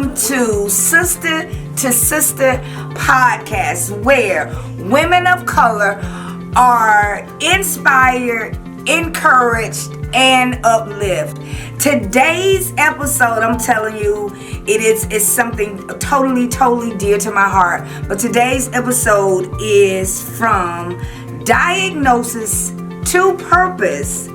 welcome to Sister Podcast, where women of color are inspired, encouraged, and uplift. Today's episode, I'm telling you, it's something totally dear to my heart. But today's episode is from Diagnosis to Purpose,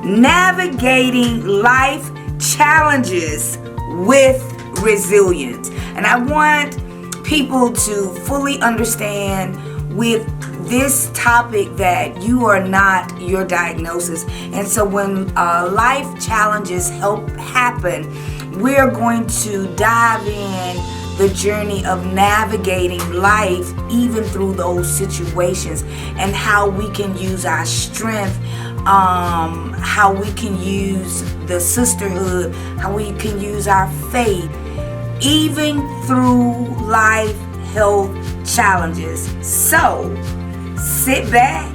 Navigating Life Challenges with Resilience. And I want people to fully understand with this topic that you are not your diagnosis. And so when life challenges happen, we're going to dive in the journey of navigating life even through those situations, and how we can use our strength, how we can use the sisterhood, how we can use our faith, even through life health challenges. So sit back,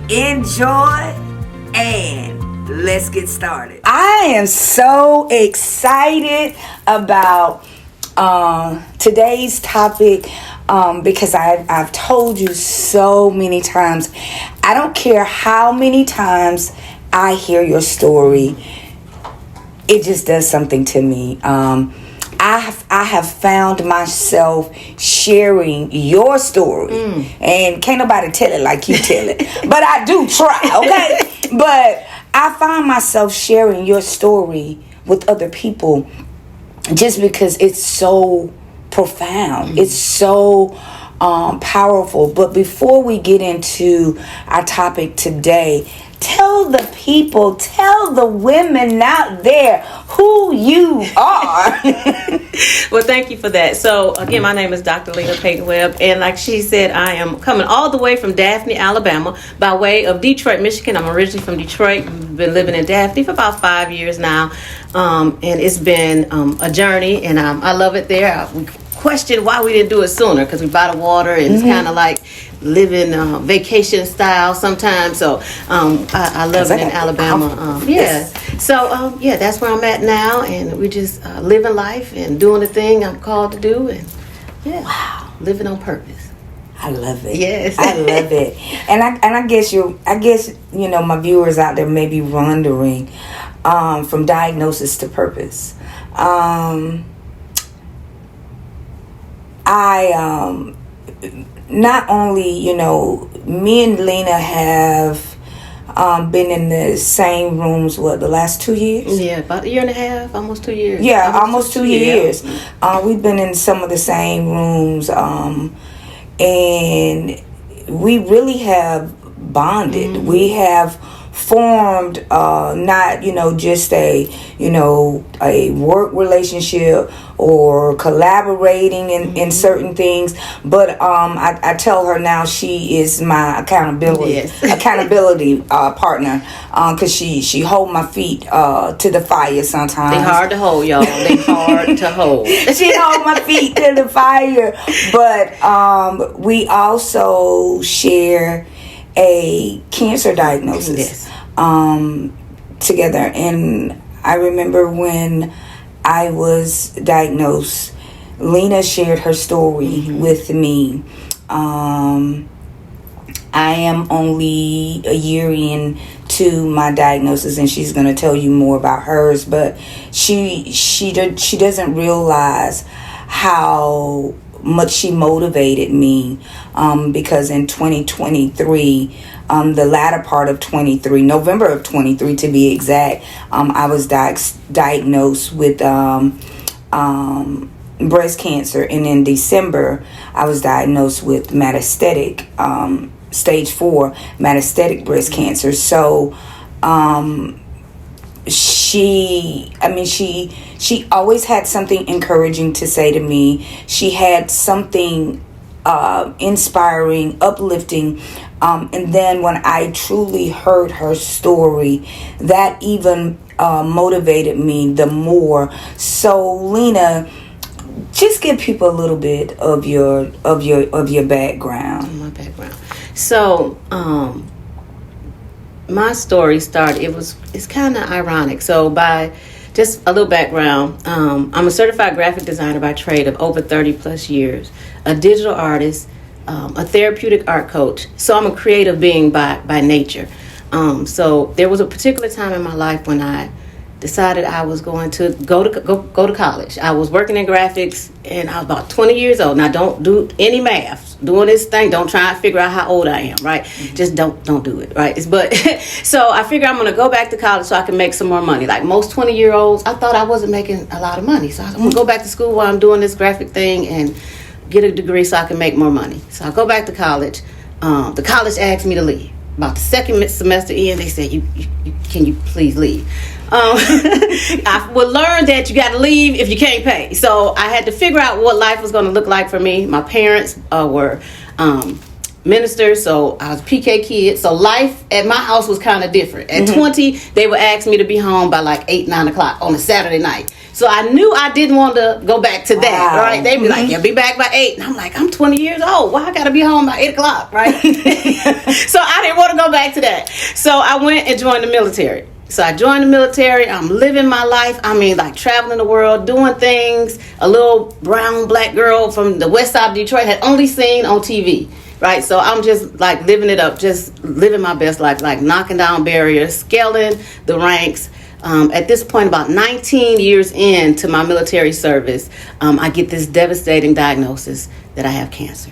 enjoy, and let's get started. I am so excited about today's topic because I've told you so many times, I don't care how many times I hear your story, it just does something to me. I have found myself sharing your story, and can't nobody tell it like you tell it, but I do try, okay? But I find myself sharing your story with other people just because it's so profound, it's so powerful. But before we get into our topic today, tell the people, tell the women out there who you are. Well, thank you for that. So, again, my name is Dr. Lena Payton Webb, and like she said, I am coming all the way from Daphne, Alabama, by way of Detroit, Michigan. I'm originally from Detroit. Been living in Daphne for about 5 years now, and it's been a journey, and I love it there. We question why we didn't do it sooner, because we buy the water, and it's kind of like living vacation style sometimes. So I love it in Alabama. So that's where I'm at now, and we just living life and doing the thing I'm called to do, and living on purpose. I love it. Yes, I love it. And I guess you know my viewers out there may be wondering, from diagnosis to purpose. I not only, you know, me and Lena have been in the same rooms, the last 2 years? Yeah, about a year and a half, almost 2 years. Yeah, almost 2 years. We've been in some of the same rooms, and we really have bonded. Mm-hmm. We have formed not, you know, just a work relationship or collaborating in certain things, but I tell her now she is my accountability partner, because she hold my feet to the fire sometimes. They hard to hold, y'all. They hard to hold. She hold my feet to the fire, but we also share a cancer diagnosis together. And I remember when I was diagnosed, Lena shared her story with me. I am only a year into my diagnosis, and she's going to tell you more about hers, but she doesn't realize how much she motivated me, because in 2023, the latter part of 23, November of 23 to be exact, I was diagnosed with breast cancer, and in December I was diagnosed with metastatic stage 4 metastatic breast cancer. So she always had something encouraging to say to me. She had something inspiring, uplifting, and then when I truly heard her story, that even motivated me the more. So Lena, just give people a little bit of your background. My background. So my story started, it's kind of ironic. So by just a little background. I'm a certified graphic designer by trade of over 30 plus years, a digital artist, a therapeutic art coach. So I'm a creative being by nature. So there was a particular time in my life when I decided I was going to go to college. I was working in graphics, and I was about 20 years old. Now, don't do any math. Doing this thing, don't try and figure out how old I am, right? Mm-hmm. Just don't do it, right? But so I figured I'm going to go back to college so I can make some more money. Like most 20-year-olds, I thought I wasn't making a lot of money. So I'm going to go back to school while I'm doing this graphic thing and get a degree so I can make more money. So I go back to college. The college asked me to leave. About the second semester in, they said, can you please leave? I would learn that you got to leave if you can't pay. So I had to figure out what life was going to look like for me. My parents were ministers, so I was a PK kid. So life at my house was kind of different. At 20, they would ask me to be home by like 8, 9 o'clock on a Saturday night. So I knew I didn't want to go back to that, right? They'd be like, yeah, be back by 8. And I'm like, I'm 20 years old. Why I got to be home by 8 o'clock, right? So I didn't want to go back to that. So I went and joined the military. So I joined the military. I'm living my life. I mean, like traveling the world, doing things a little brown black girl from the west side of Detroit had only seen on TV, right? So I'm just like living it up, just living my best life, like knocking down barriers, scaling the ranks. At this point, about 19 years into my military service, I get this devastating diagnosis that I have cancer.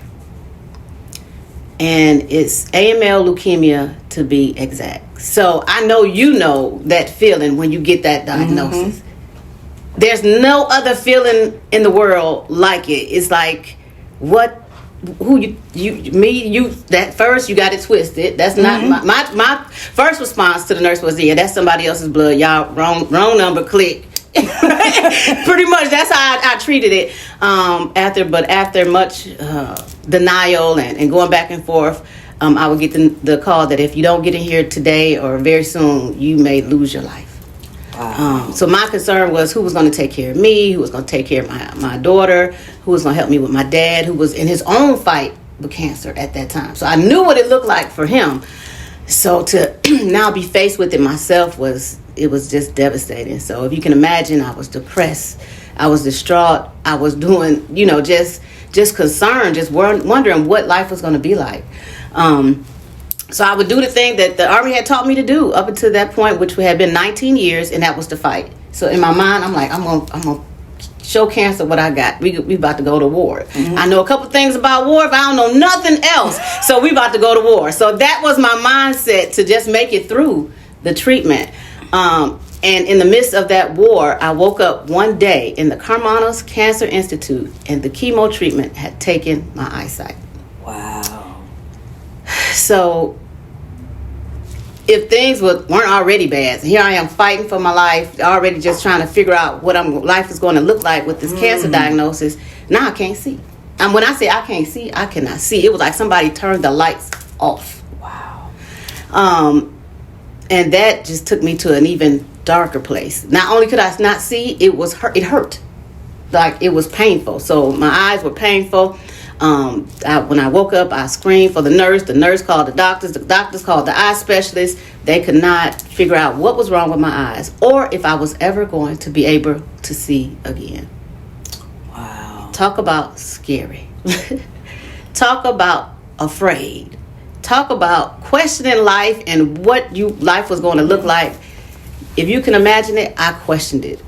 And it's AML leukemia to be exact. So I know you know that feeling when you get that diagnosis. Mm-hmm. There's no other feeling in the world like it. It's like, that first you got it twisted. That's not my first response to the nurse was, yeah, that's somebody else's blood. Y'all wrong number, click. Pretty much that's how I treated it. After much denial and going back and forth, I would get the call that if you don't get in here today or very soon, you may lose your life. Wow. So my concern was who was going to take care of me, who was going to take care of my daughter, who was going to help me with my dad, who was in his own fight with cancer at that time. So I knew what it looked like for him. So to now be faced with it myself was just devastating. So if you can imagine, I was depressed, I was distraught, I was doing, just concerned, just wondering what life was going to be like. So I would do the thing that the Army had taught me to do up until that point, which had been 19 years, and that was to fight. So in my mind, I'm like, I'm gonna show cancer what I got. We about to go to war. Mm-hmm. I know a couple things about war, but I don't know nothing else. So we about to go to war. So that was my mindset to just make it through the treatment. And in the midst of that war, I woke up one day in the Carmanos Cancer Institute, and the chemo treatment had taken my eyesight. Wow. So if things weren't already bad, here I am fighting for my life, already just trying to figure out what life is going to look like with this cancer diagnosis. Now I can't see. And when I say I can't see, I cannot see. It was like somebody turned the lights off. Wow. And that just took me to an even darker place. Not only could I not see, it hurt. Like it was painful. So my eyes were painful. When I woke up, I screamed for the nurse. The nurse called the doctors called the eye specialist. They could not figure out what was wrong with my eyes or if I was ever going to be able to see again. Wow. Talk about scary. Talk about afraid. Talk about questioning life and what life was going to look like. If you can imagine it, I questioned it.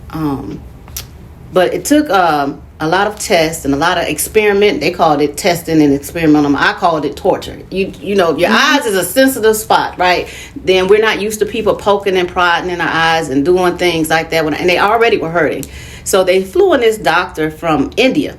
But it took a lot of tests and a lot of experiment. They called it testing and experimental. I called it torture. You know, your eyes is a sensitive spot, right? Then we're not used to people poking and prodding in our eyes and doing things like that. And they already were hurting. So they flew in this doctor from India.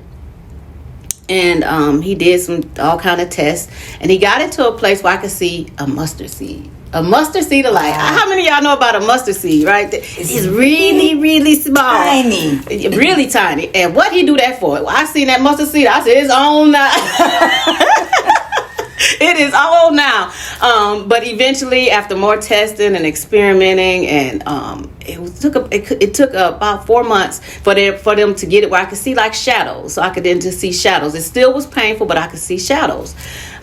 And he did all kind of tests. And he got it to a place where I could see a mustard seed. A mustard seed of light. How many of y'all know about a mustard seed, right? It's really, really small. Tiny. Really tiny. And what he do that for? I seen that mustard seed. I said, it's on. It is old now. But eventually, after more testing and experimenting, and it took about 4 months for them to get it where I could see like shadows. So I could then just see shadows. It still was painful, but I could see shadows.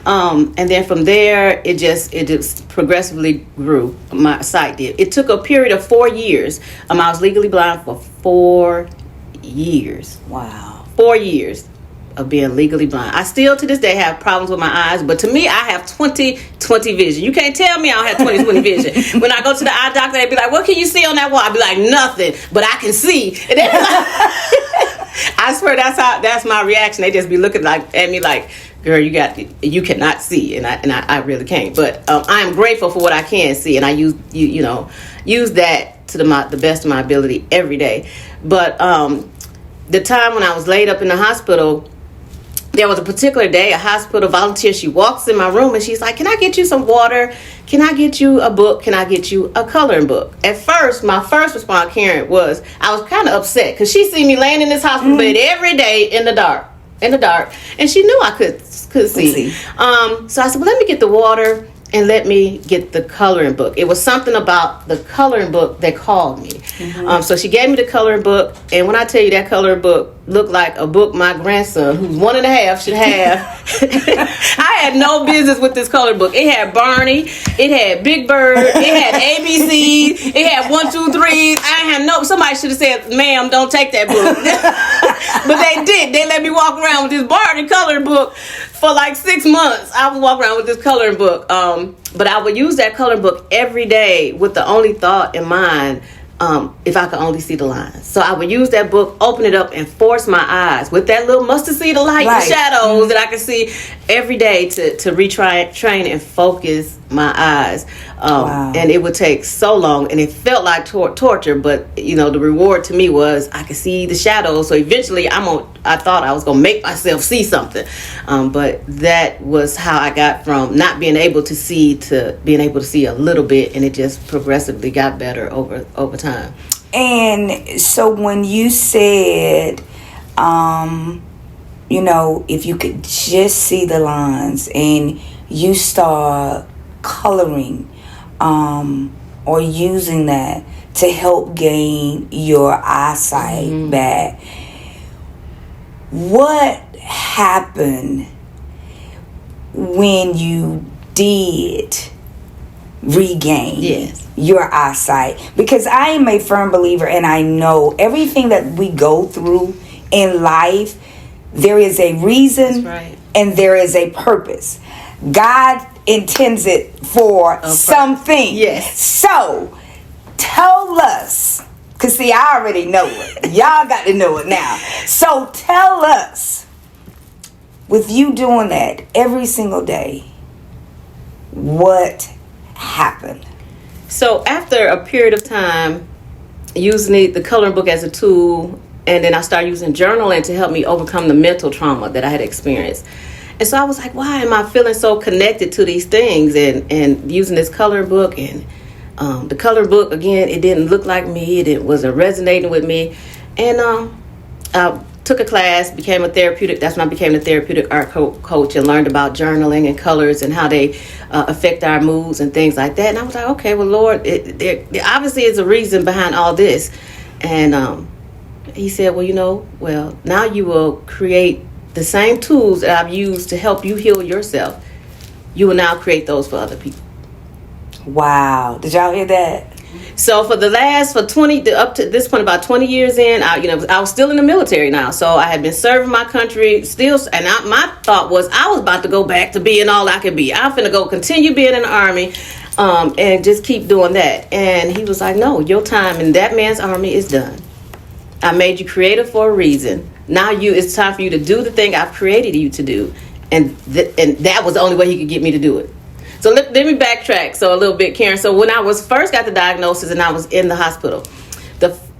And then from there, it just progressively grew. My sight did. It took a period of 4 years. I was legally blind for 4 years. Wow. 4 years of being legally blind. I still to this day have problems with my eyes, but to me, I have 20/20 vision. You can't tell me I don't have 20/20 vision. When I go to the eye doctor, they be like, "What can you see on that wall?" I be like, "Nothing, but I can see." And they be like, I swear that's my reaction. They just be looking at me like, "Girl, you cannot see," and I really can't. But I am grateful for what I can see, and I use that to the best of my ability every day. But the time when I was laid up in the hospital, there was a particular day, a hospital volunteer, she walks in my room and she's like, "Can I get you some water? Can I get you a book? Can I get you a coloring book?" At first, my first response, Karen, was I was kind of upset because she see me laying in this hospital bed every day in the dark, and she knew I could see. So I said, "Well, let me get the water and let me get the coloring book." It was something about the coloring book that called me. So she gave me the coloring book, and when I tell you that coloring book looked like a book my grandson, who's 1.5, should have. I had no business with this coloring book. It had Barney, it had Big Bird, it had ABC, it had 1, 2, 3. Somebody should have said, "Ma'am, don't take that book." But they did. They let me walk around with this Barney coloring book for like 6 months. I would walk around with this coloring book. But I would use that coloring book every day with the only thought in mind, if I could only see the lines. So I would use that book, open it up, and force my eyes with that little mustard seed of light and shadows that I could see every day to retrain and focus my eyes. And it would take so long, and it felt like torture, but the reward to me was I could see the shadows. So eventually I thought I was gonna make myself see something, but that was how I got from not being able to see to being able to see a little bit, and it just progressively got better over time. And so when you said if you could just see the lines and you start coloring or using that to help gain your eyesight back, what happened when you did regain your eyesight? Because I am a firm believer, and I know everything that we go through in life, there is a reason and there is a purpose. God intends it for something. Yes. So tell us, because see, I already know it. Y'all got to know it now. So tell us, with you doing that every single day, what happened? So after a period of time using the coloring book as a tool, and then I started using journaling to help me overcome the mental trauma that I had experienced. And so I was like, why am I feeling so connected to these things? And using this coloring book, and the coloring book, again, it didn't look like me. It wasn't resonating with me. And I took a class, became a therapeutic. That's when I became a therapeutic art coach and learned about journaling and colors and how they affect our moods and things like that. And I was like, okay, well, Lord, there obviously is a reason behind all this. And he said, well, now you will create the same tools that I've used to help you heal yourself. You will now create those for other people. Wow. Did y'all hear that? So up to this point, about 20 years in, I was still in the military now. So I had been serving my country still. And my thought was I was about to go back to being all I could be. I'm finna go continue being in the Army and just keep doing that. And he was like, no, your time in that man's army is done. I made you creative for a reason. Now it's time for you to do the thing I've created you to do. And that was the only way he could get me to do it. So let me backtrack a little bit, Karen. So when I first got the diagnosis and I was in the hospital,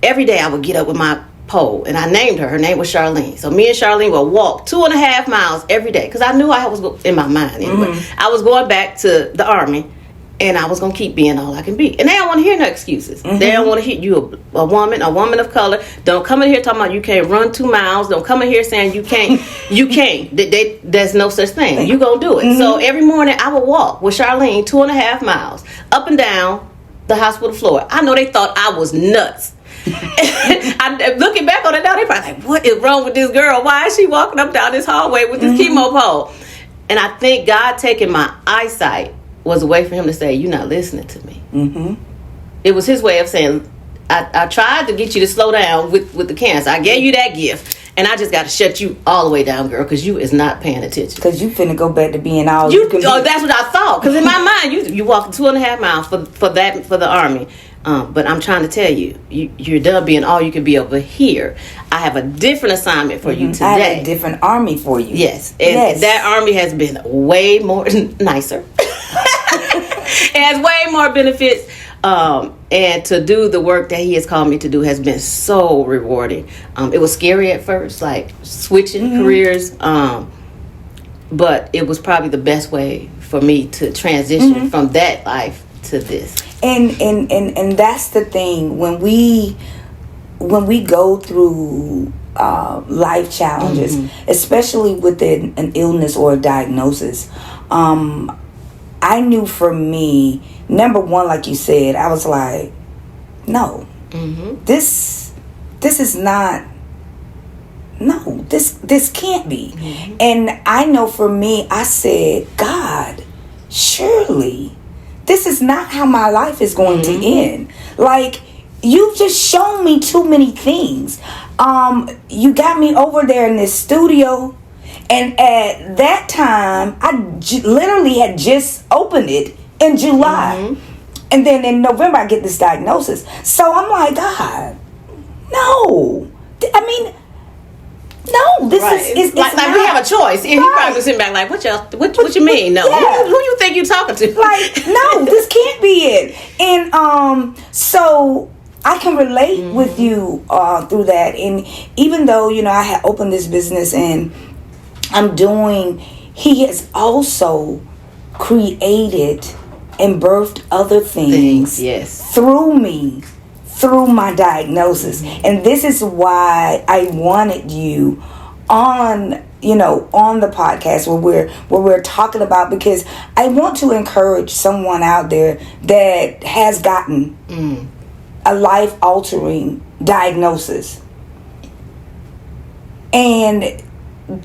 every day I would get up with my pole, and I named her. Her name was Charlene. So me and Charlene would walk 2.5 miles every day because I knew I was in my mind anyway. I was going back to the Army And I was going to keep being all I can be. And they don't want to hear no excuses. Mm-hmm. They don't want to hear you, a woman of color. Don't come in here talking about you can't run 2 miles. Don't come in here saying you can't. You can't. There's no such thing. You going to do it. Mm-hmm. So every morning I would walk with Charlene 2.5 miles up and down the hospital floor. I know they thought I was nuts. Looking back on it now, they probably like, what is wrong with this girl? Why is she walking up down this hallway with this chemo pole? And I think God taking my eyesight was a way for him to say, you're not listening to me. Mm-hmm. It was his way of saying, I tried to get you to slow down with the cancer. I gave you that gift. And I just got to shut you all the way down, girl, because you is not paying attention. Because you finna go back to being all you can be. Oh, that's what I thought. Because in my mind, you walking 2.5 miles for the Army. But I'm trying to tell you, you're done being all you can be over here. I have a different assignment for you today. I have a different army for you. Yes. And that army has been way more nicer. It has way more benefits. And to do the work that he has called me to do has been so rewarding. It was scary at first, like switching careers. But it was probably the best way for me to transition from that life to this. And that's the thing, when we go through life challenges, especially with an illness or a diagnosis, I knew for me, number one, like you said, I was like, no, this is not, no, this can't be. And I know for me, I said, God, surely this is not how my life is going to end. Like, you've just shown me too many things. You got me over there in this studio, and at that time, I literally had just opened it in July. And then in November, I get this diagnosis. So I'm like, God, no. I mean, no, this is like we have a choice. And he probably was sitting back like, what you mean? No, who you think you talking to? Like, no, this can't be it. And so I can relate with you through that. And even though, I had opened this business and he has also created and birthed other things through me, through my diagnosis. And this is why I wanted you on the podcast where we're talking about, because I want to encourage someone out there that has gotten a life-altering diagnosis and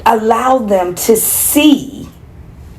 allow them to see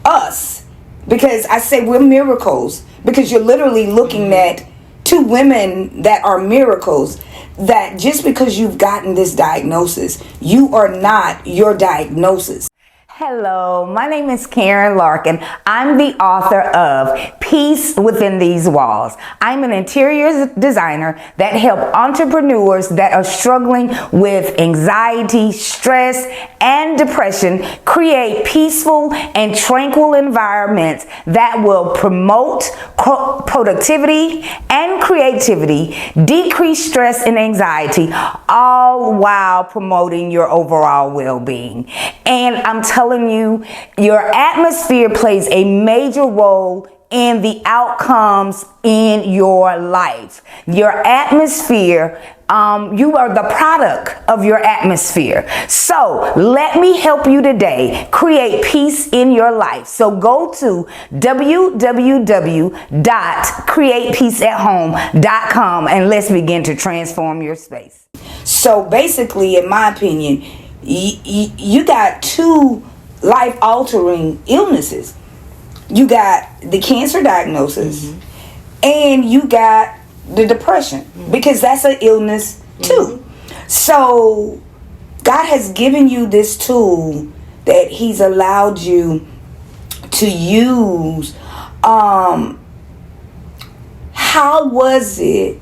us, because I say we're miracles, because you're literally looking at two women that are miracles, that just because you've gotten this diagnosis, you are not your diagnosis. Hello, my name is Karen Larkin. I'm the author of Peace Within These Walls. I'm an interior designer that helps entrepreneurs that are struggling with anxiety, stress, and depression create peaceful and tranquil environments that will promote productivity and creativity, decrease stress and anxiety, all while promoting your overall well-being. And I'm telling you, your atmosphere plays a major role in the outcomes in your life. Your atmosphere, you are the product of your atmosphere. So let me help you today create peace in your life. So go to www.createpeaceathome.com and let's begin to transform your space. So basically, in my opinion, you got two life-altering illnesses. You got the cancer diagnosis, and you got the depression, because that's an illness too. So God has given you this tool that He's allowed you to use. How was it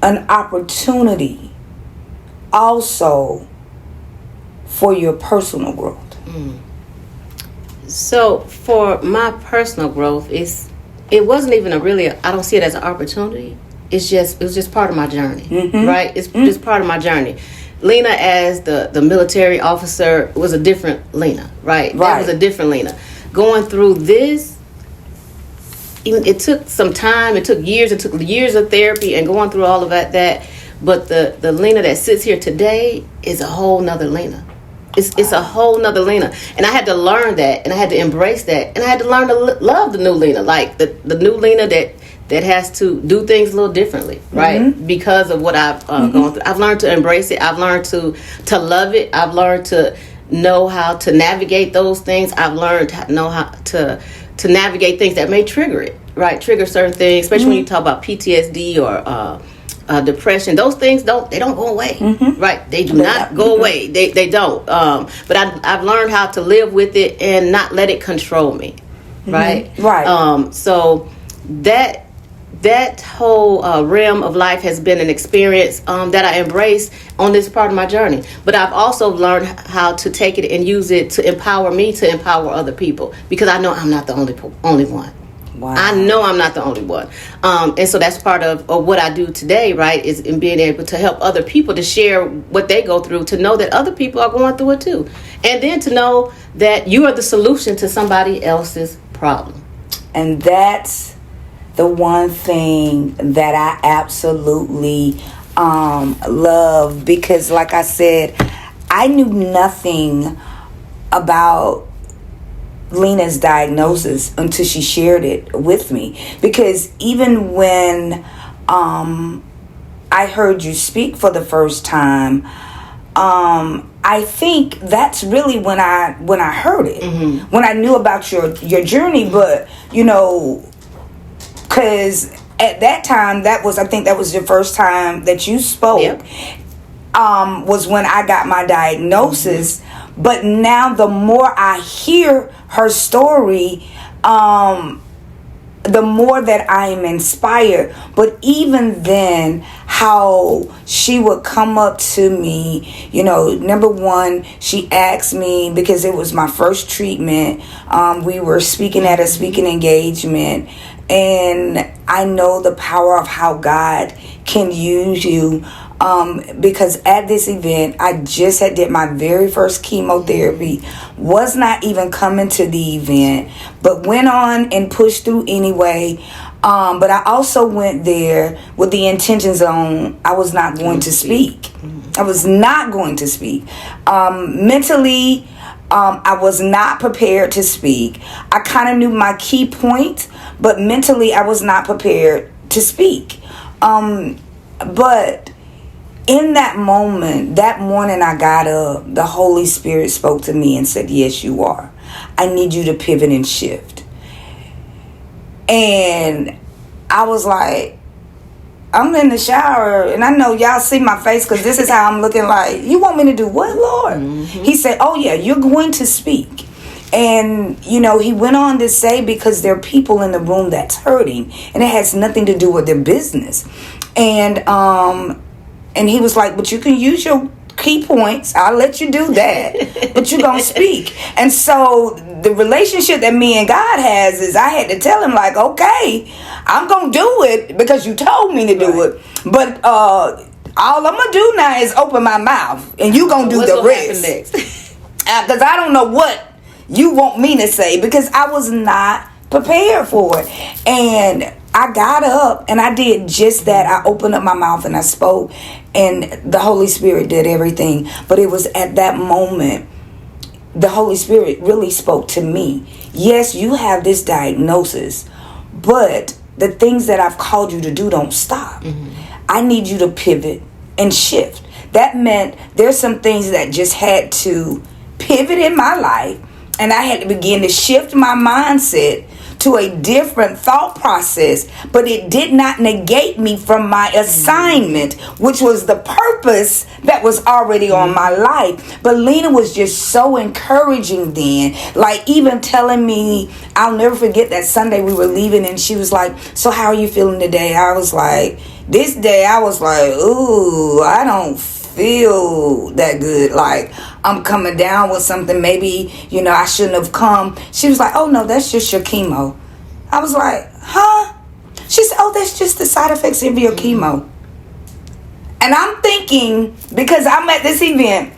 an opportunity also for your personal growth? So for my personal growth, it wasn't even I don't see it as an opportunity. It was just part of my journey, right? It's just part of my journey. Lena, as the military officer, was a different Lena, right? That was a different Lena. Going through this, even it took some time. It took years. It took years of therapy and going through all of that. But the Lena that sits here today is a whole nother Lena. It's a whole nother Lena. And I had to learn that, and I had to embrace that, and I had to learn to love the new Lena, like the new Lena that has to do things a little differently, right? Mm-hmm. Because of what I've gone through. I've learned to embrace it. I've learned to love it. I've learned to know how to navigate those things. I've learned to know how to navigate things that may trigger it, right? Trigger certain things, especially when you talk about PTSD or depression. Those things don't go away, right? They do not go away. They don't. But I've learned how to live with it and not let it control me, right? Right. So that whole realm of life has been an experience that I embrace on this part of my journey. But I've also learned how to take it and use it to empower me, to empower other people, because I know I'm not the only one. Wow. I know I'm not the only one. And so that's part of what I do today, right, is in being able to help other people to share what they go through, to know that other people are going through it too. And then to know that you are the solution to somebody else's problem. And that's the one thing that I absolutely love, because like I said, I knew nothing about Lena's diagnosis until she shared it with me. Because even when I heard you speak for the first time, I think that's really when I heard it, when I knew about your journey. But because at that time, I think that was the first time that you spoke. Yep. Was when I got my diagnosis. But now the more I hear her story, the more that I am inspired. But even then, how she would come up to me, number one, she asked me, because it was my first treatment. We were speaking at a speaking engagement, and I know the power of how God can use you. Because at this event, I just did my very first chemotherapy, was not even coming to the event, but went on and pushed through anyway. But I also went there with the intentions on I was not going to speak. I was not going to speak. Mentally, I was not prepared to speak. I kind of knew my key points, but mentally I was not prepared to speak. But in that moment, that morning I got up, the Holy Spirit spoke to me and said, yes, you are. I need you to pivot and shift. And I was like, I'm in the shower, and I know y'all see my face because this is how I'm looking like, you want me to do what, Lord? He said, oh yeah, you're going to speak. And, he went on to say, because there are people in the room that's hurting, and it has nothing to do with their business. And he was like, but you can use your key points. I'll let you do that. But you're going to speak. And so the relationship that me and God has is I had to tell him, like, okay, I'm going to do it because you told me to do it. But all I'm going to do now is open my mouth. And you're going to do the rest. Because I don't know what you want me to say, because I was not prepared for it. And I got up and I did just that. I opened up my mouth and I spoke, and the Holy Spirit did everything. But it was at that moment the Holy Spirit really spoke to me. Yes, you have this diagnosis, but the things that I've called you to do don't stop. I need you to pivot and shift. That meant there's some things that just had to pivot in my life, and I had to begin to shift my mindset to a different thought process, but it did not negate me from my assignment, which was the purpose that was already on my life. But Lena was just so encouraging then, like even telling me, I'll never forget that Sunday we were leaving and she was like, so how are you feeling today? I was like, this day I was like, ooh, I don't feel that good. Like I'm coming down with something. Maybe, I shouldn't have come. She was like, oh no, that's just your chemo. I was like, huh? She said, oh, that's just the side effects of your chemo. And I'm thinking, because I'm at this event,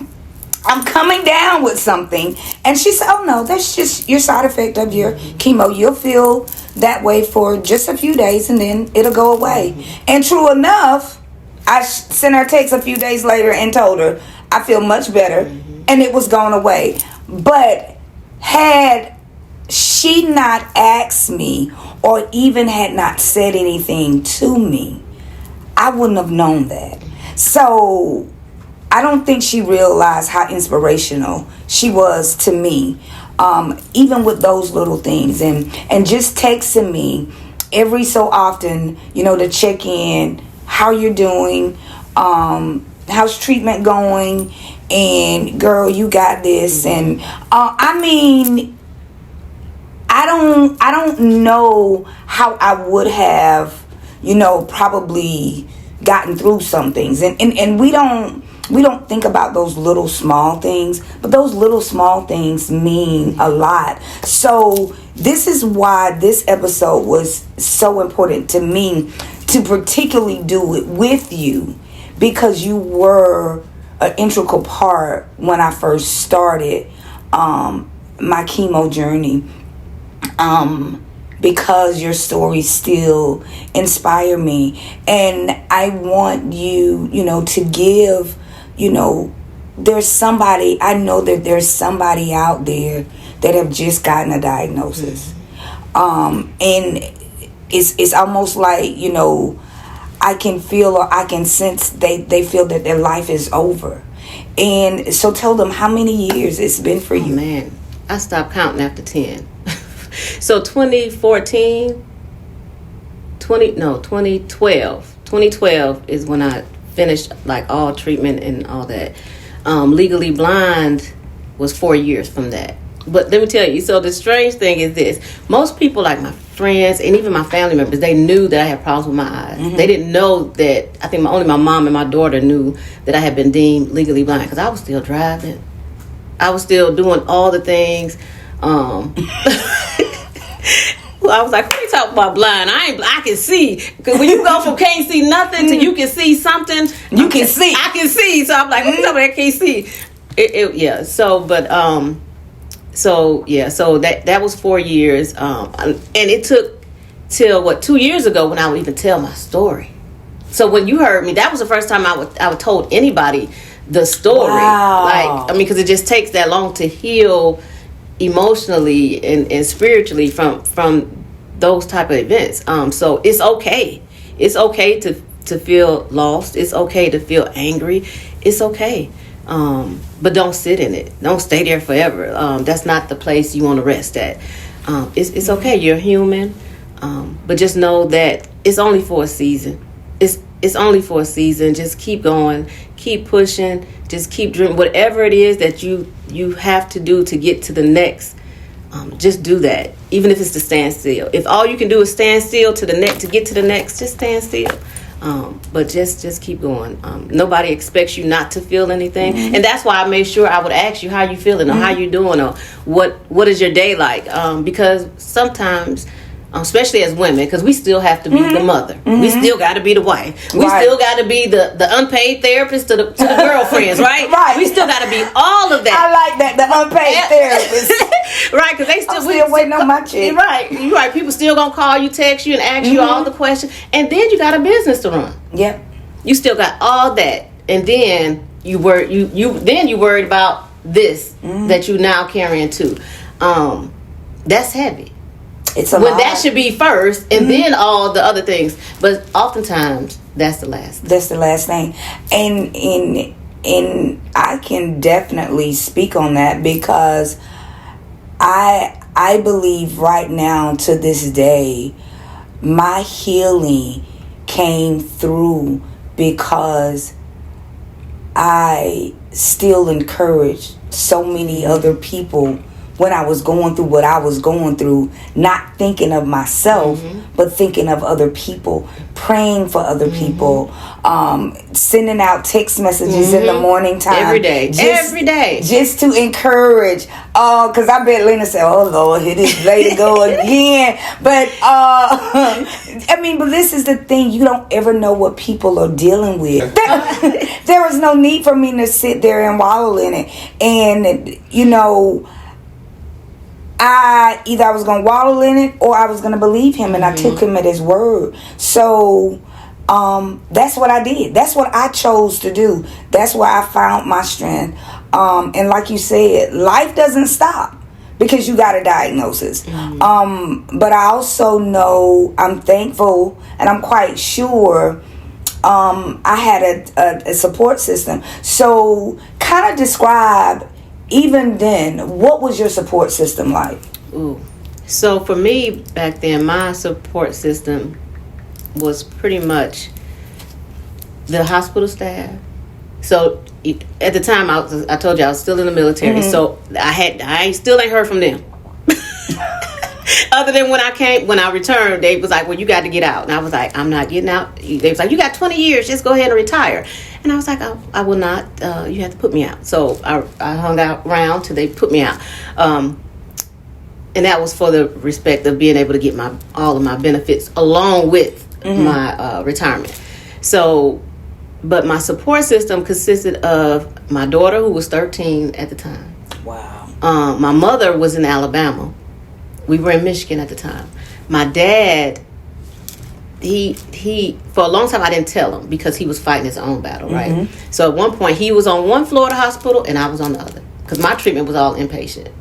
I'm coming down with something. And she said, oh no, that's just your side effect of your chemo. You'll feel that way for just a few days and then it'll go away. And true enough, I sent her a text a few days later and told her I feel much better, and it was gone away. But had she not asked me or even had not said anything to me, I wouldn't have known that. So I don't think she realized how inspirational she was to me, even with those little things, and just texting me every so often, to check in, how you're doing, how's treatment going, and girl, you got this. And I don't know how I would have, probably gotten through some things, and we don't think about those little small things, but those little small things mean a lot. So this is why this episode was so important to me, to particularly do it with you, because you were an integral part when I first started my chemo journey, because your stories still inspire me. And I want you, to give, there's somebody, I know that there's somebody out there that have just gotten a diagnosis. And it's almost like, I can feel or I can sense they feel that their life is over. And so tell them how many years it's been for you. Man, I stopped counting after 10. So 2012 is when I finished like all treatment and all that. Legally Blind was 4 years from that. But let me tell you, so the strange thing is this. Most people, like my friends and even my family members, they knew that I had problems with my eyes. Mm-hmm. They didn't know that, I think only my mom and my daughter knew that I had been deemed legally blind, because I was still driving. I was still doing all the things. Well, I was like, what are you talking about blind? I can see. Because when you go from can't see nothing to you can see something. You can see. I can see. So I'm like, what are you talking about? I can't see. Yeah. So, but, so that was 4 years. And it took till 2 years ago when I would even tell my story. So when you heard me, that was the first time I would told anybody the story. Wow. Because it just takes that long to heal emotionally and spiritually from those type of events. So it's okay. It's okay to feel lost. It's okay to feel angry. It's okay. But don't sit in it. Don't stay there forever. That's not the place you want to rest at. It's okay. You're human. But just know that it's only for a season. It's only for a season. Just keep going. Keep pushing. Just keep dreaming. Whatever it is that you have to do to get to the next, just do that. Even if it's to stand still. If all you can do is stand still to get to the next, just stand still. But just keep going. Nobody expects you not to feel anything. Mm-hmm. And that's why I made sure I would ask you how you feeling, or how you doing, or what is your day like. Because sometimes, especially as women, because we still have to be the mother. We still got to be the wife. We still got to be the unpaid therapist to the girlfriends, right? Right. We still got to be all of that. I like that, the unpaid therapist. Right, because they I'm still waiting on my check. You're right. People still gonna call you, text you, and ask you all the questions, and then you got a business to run. Yep. You still got all that, and then you worried about this that you now carrying too. That's heavy. It's a when lot. That should be first, and then all the other things. But oftentimes that's the last. That's the last thing, and I can definitely speak on that, because I believe right now, to this day, my healing came through because I still encouraged so many other people when I was going through what I was going through, not thinking of myself, but thinking of other people, praying for other people, sending out text messages in the morning time. Every day. Just to encourage. Because I bet Lena said, oh, Lord, it is late to go again. But, but this is the thing. You don't ever know what people are dealing with. There was no need for me to sit there and wallow in it. And, either I was gonna wallow in it or I was gonna believe him, and I took him at his word. So that's what I did. That's what I chose to do. That's where I found my strength. And like you said, life doesn't stop because you got a diagnosis. But I also know, I'm thankful, and I'm quite sure I had a support system. So kind of describe, even then, what was your support system like? Ooh. So for me back then, my support system was pretty much the hospital staff. So at the time, I told you I was still in the military. So I still ain't heard from them. Other than when I returned, they was like, well, you got to get out. And I was like, I'm not getting out. They was like, you got 20 years, just go ahead and retire. And I was like, I will not. You have to put me out. So I hung out around till they put me out. And that was for the respect of being able to get all of my benefits along with my retirement. So, but my support system consisted of my daughter, who was 13 at the time. Wow. My mother was in Alabama. We were in Michigan at the time. My dad, he for a long time I didn't tell him because he was fighting his own battle, right? So at one point he was on one floor of the hospital and I was on the other because my treatment was all inpatient.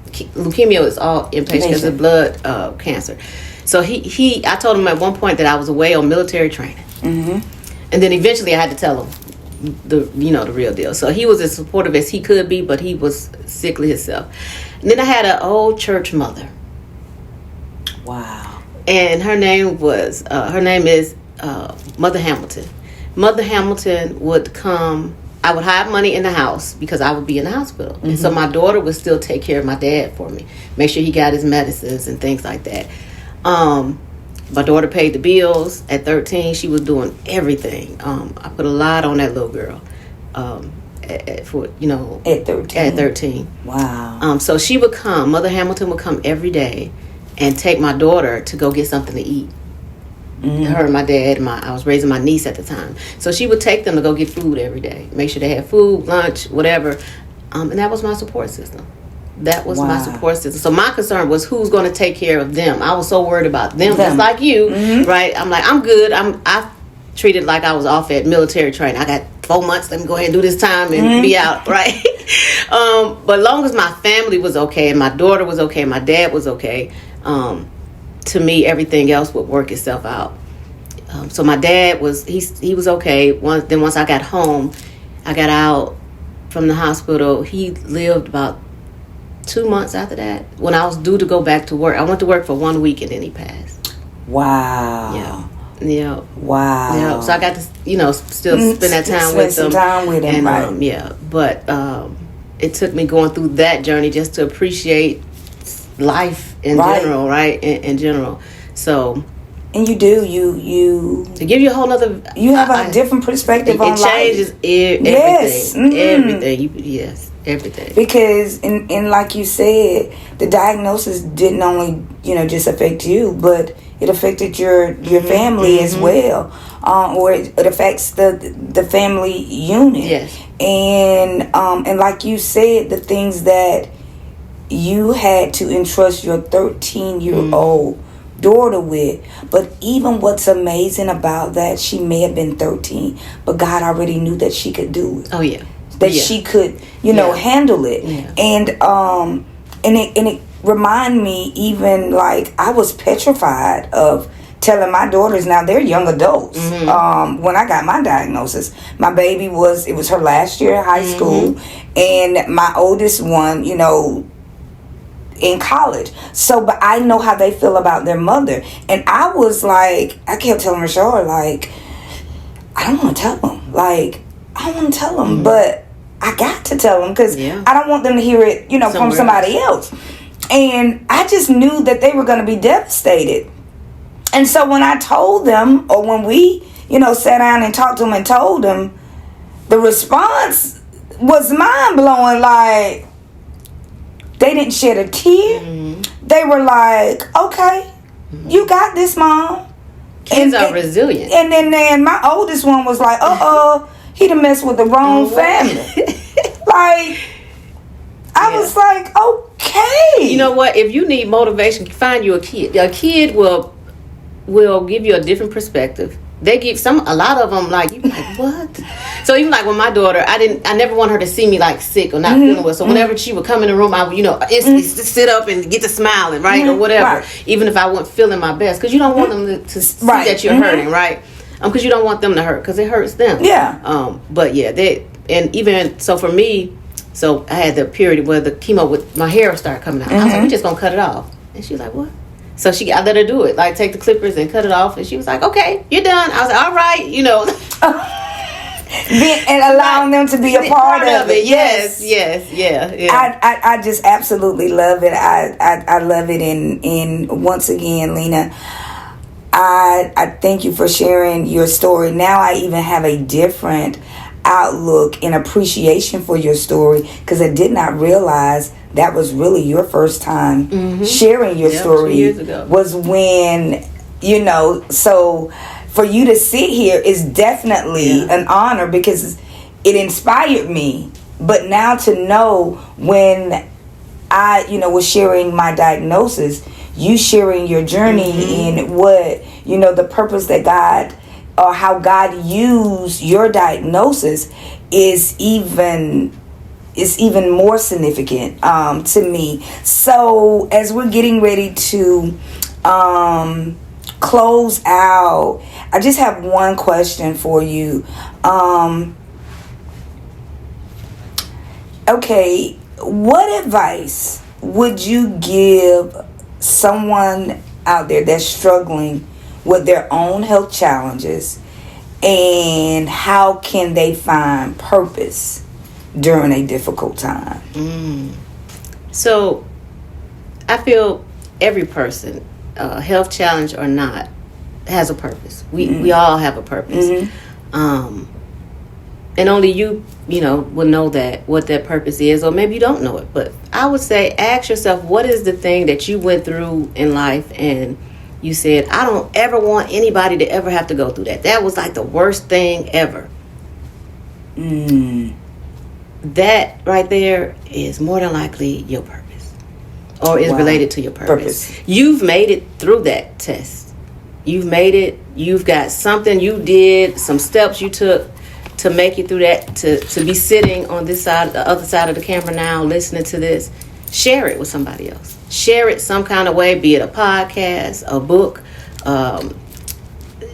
Leukemia is all inpatient because of blood cancer. So I told him at one point that I was away on military training, and then eventually I had to tell him the real deal. So he was as supportive as he could be, but he was sickly himself. And then I had an old church mother. Wow. And her name is Mother Hamilton. Mother Hamilton would come. I would hide money in the house because I would be in the hospital. And so my daughter would still take care of my dad for me. Make sure he got his medicines and things like that. My daughter paid the bills. At 13, she was doing everything. I put a lot on that little girl. At 13. At 13. Wow. So she would come. Mother Hamilton would come every day and take my daughter to go get something to eat. Her and my dad, I was raising my niece at the time. So she would take them to go get food every day. Make sure they had food, lunch, whatever. And that was my support system. That was my support system. So my concern was who's going to take care of them. I was so worried about them. Just like you, right? I'm like, I'm good. I treated like I was off at military training. I got 4 months. Let me go ahead and do this time and be out, right? But long as my family was okay and my daughter was okay, my dad was okay, to me, everything else would work itself out. So my dad was he was okay. Once I got home, I got out from the hospital. He lived about 2 months after that. When I was due to go back to work, I went to work for 1 week and then he passed. Wow. Yeah. Wow. Yeah. So I got to still spend that time with him. And right. But it took me going through that journey just to appreciate life in general, right? In general. So, and you to give you a whole other, you have a different perspective on life. It changes everything. Everything. Yes, everything. Because and like you said, the diagnosis didn't only just affect you, but it affected your family as well, or it affects the family unit. Yes. And like you said, the things that you had to entrust your 13-year-old daughter with. But even what's amazing about that, she may have been 13, but God already knew that she could do it. Oh yeah. That she could, handle it. Yeah. And it reminded me, even like I was petrified of telling my daughters, now they're young adults. When I got my diagnosis, my baby it was her last year of high school, and my oldest one, in college. So, but I know how they feel about their mother. And I was like, I kept telling Rashard, like, I don't want to tell them. Like, I want to tell them, but I got to tell them because I don't want them to hear it, from somebody else. And I just knew that they were going to be devastated. And so when I told them, or when we, sat down and talked to them and told them, the response was mind-blowing. Like, they didn't shed a tear. They were like, okay, you got this, Mom. Kids are resilient. And then my oldest one was like, he done messed with the wrong family. Like, I was like, okay. know what? If you need motivation, find you a kid. A kid will give you a different perspective. They give a lot of them like, you like, what? So even like with my daughter, I never want her to see me like sick or not feeling well. So whenever she would come in the room, I would, instantly sit up and get to smiling, right? Or whatever. Right. Even if I wasn't feeling my best. Because you don't want them to see that you're hurting, right? Because you don't want them to hurt, because it hurts them. Yeah. But yeah, so for me, so I had the period where the chemo with my hair started coming out. I was like, we're just going to cut it off. And she was like, what? So I let her do it, like take the clippers and cut it off. And she was like, okay, you're done. I was like, all right, and allowing them to be a part of it. Yes, yeah. I just absolutely love it. I love it. And once again, Lena, I thank you for sharing your story. Now I even have a different outlook and appreciation for your story, because I did not realize that was really your first time sharing your story. 2 years ago. Was when, so for you to sit here is definitely an honor, because it inspired me. But now to know, when I, was sharing my diagnosis, you sharing your journey and what, the purpose that God, or how God used your diagnosis is even more significant to me. So as we're getting ready to close out, I just have one question for you. Okay, what advice would you give someone out there that's struggling with their own health challenges, and how can they find purpose during a difficult time? So I feel every person, health challenge or not, has a purpose. We all have a purpose. And only you will know what that purpose is, or maybe you don't know it. But I would say, ask yourself, what is the thing that you went through in life and you said, I don't ever want anybody to ever have to go through that. That was like the worst thing ever. That right there is more than likely your purpose, or is related to your purpose. You've made it through that test. You've made it. You've got something you did, some steps you took to make it through that, to be sitting on this side, the other side of the camera now, listening to this. Share it with somebody else. Share it some kind of way, be it a podcast, a book,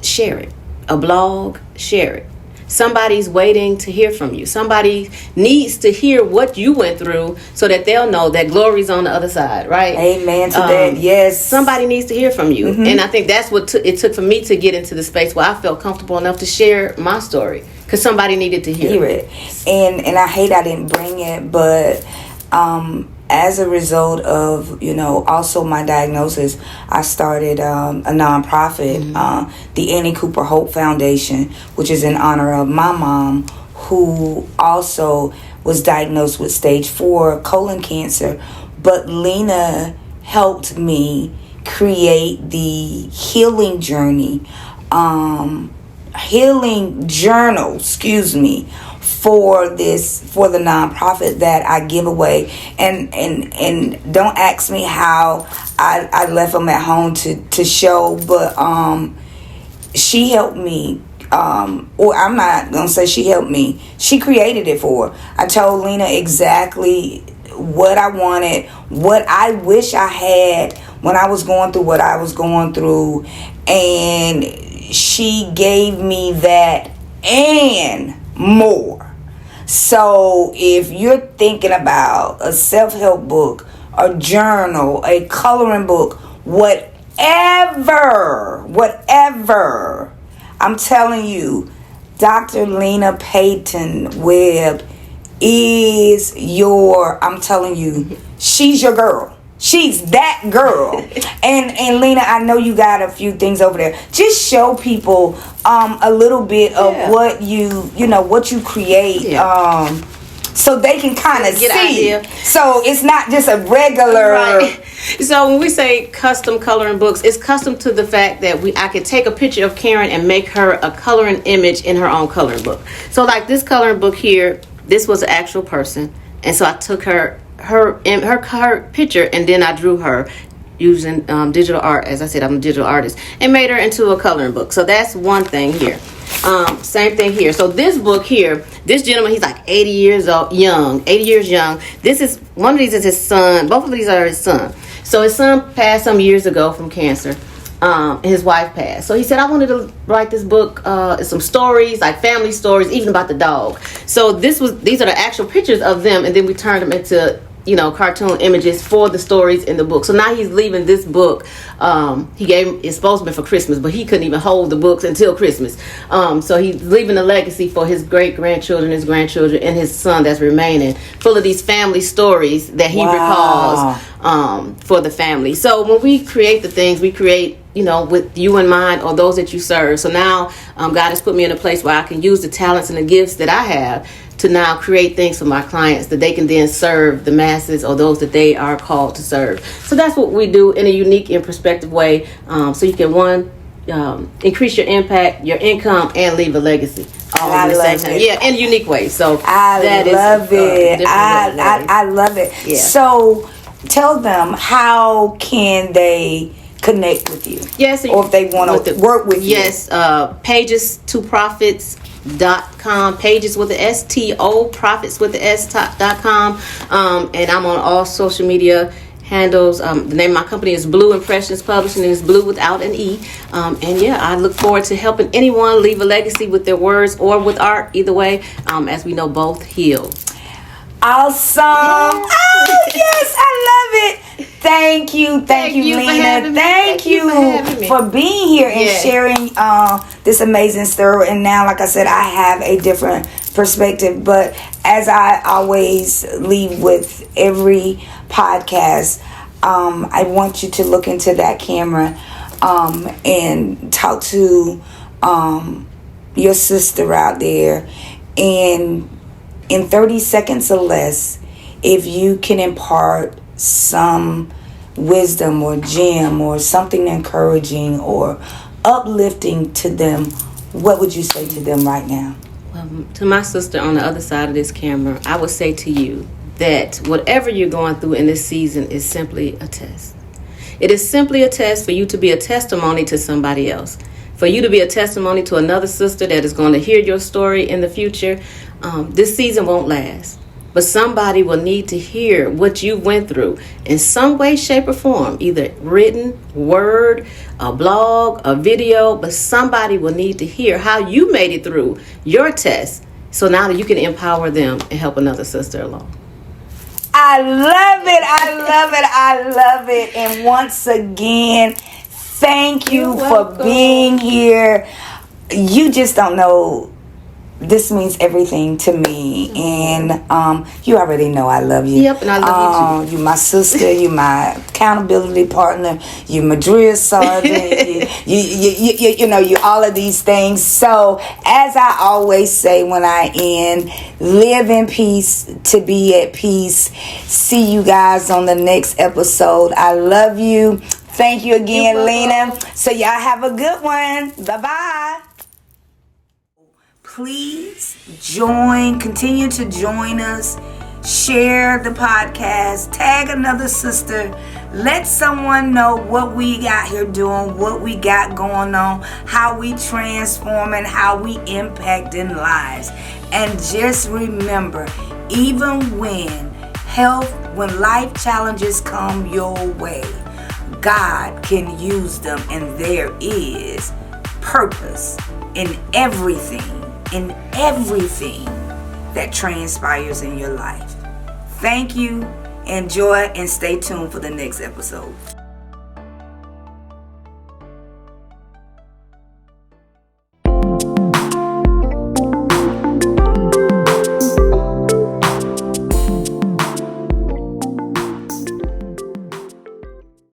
share it. A blog, share it. Somebody's waiting to hear from you. Somebody needs to hear what you went through so that they'll know that glory's on the other side, right? Amen to that, yes. Somebody needs to hear from you. And I think that's what it took for me to get into the space where I felt comfortable enough to share my story, because somebody needed to hear it. And I hate I didn't bring it, but as a result of, also my diagnosis, I started a nonprofit, the Annie Cooper Hope Foundation, which is in honor of my mom, who also was diagnosed with stage 4 colon cancer. But Lena helped me create the healing journal, for the nonprofit that I give away, and don't ask me how I left them at home to show, but she helped me, or I'm not gonna say she helped me, she created it for her. I told Lena exactly what I wanted, what I wish I had when I was going through what I was going through, and she gave me that and more. So if you're thinking about a self-help book, a journal, a coloring book, whatever, I'm telling you, Dr. Lena Payton Webb is I'm telling you, she's your girl. She's that girl. and Lena, I know you got a few things over there. Just show people a little bit of what what you create, so they can kind of see. So it's not just a regular. Right. So when we say custom coloring books, it's custom to the fact that I could take a picture of Karen and make her a coloring image in her own coloring book. So like this coloring book here, this was an actual person, and so I took her her picture, and then I drew her using digital art. As I said, I'm a digital artist, and made her into a coloring book. So that's one thing here. Same thing here. So this book here, this gentleman, he's like 80 years young. This is one of these is his son. Both of these are his son. So his son passed some years ago from cancer. His wife passed. So he said, I wanted to write this book, some stories, like family stories, even about the dog. So these are the actual pictures of them, and then we turned them into, cartoon images for the stories in the book. So now he's leaving this book. It's supposed to be for Christmas, but he couldn't even hold the books until Christmas. So he's leaving a legacy for his great-grandchildren, his grandchildren, and his son that's remaining, full of these family stories that he recalls for the family. So when we create the things, we create, with you in mind, or those that you serve. So now God has put me in a place where I can use the talents and the gifts that I have to now create things for my clients that they can then serve the masses or those that they are called to serve. So that's what we do in a unique and perspective way. So you can, increase your impact, your income, and leave a legacy. All at the same time. Yeah, in a unique way. So I love it. I love it. Yeah. So tell them, how can they connect with you? Yes, or if they want to work with you. Yes, pages2profits.com, pages with the STO, profits with the S.com. And I'm on all social media handles. The name of my company is Blue Impressions Publishing, and it's Blue without an E. And yeah, I look forward to helping anyone leave a legacy with their words or with art, either way, as we know both heal. Awesome. Yeah. Oh, yes, I love it. Thank you, Lena. Thank you for being here and sharing this amazing story. And now, like I said, I have a different perspective. But as I always leave with every podcast, I want you to look into that camera and talk to your sister out there. And in 30 seconds or less, if you can impart some wisdom or gem or something encouraging or uplifting to them, what would you say to them right now? To my sister on the other side of this camera, I would say to you that whatever you're going through in this season is simply a test. It is simply a test for you to be a testimony to somebody else, for you to be a testimony to another sister that is going to hear your story in the future. This season won't last, but somebody will need to hear what you went through in some way, shape, or form, either written, word, a blog, a video, but somebody will need to hear how you made it through your test, so now that you can empower them and help another sister along. I love it. And once again, thank you for being here. You just don't know. This means everything to me, and you already know I love you. Yep, and I love you too. You my sister, you my accountability partner, you my drill sergeant, you all of these things. So, as I always say when I end, live in peace to be at peace. See you guys on the next episode. I love you. Thank you again, Lena. So y'all have a good one. Bye-bye. Please continue to join us, share the podcast, tag another sister, let someone know what we got here doing, what we got going on, how we transform and how we impact in lives. And just remember, even when life challenges come your way, God can use them, and there is purpose in everything that transpires in your life. Thank you, enjoy, and stay tuned for the next episode.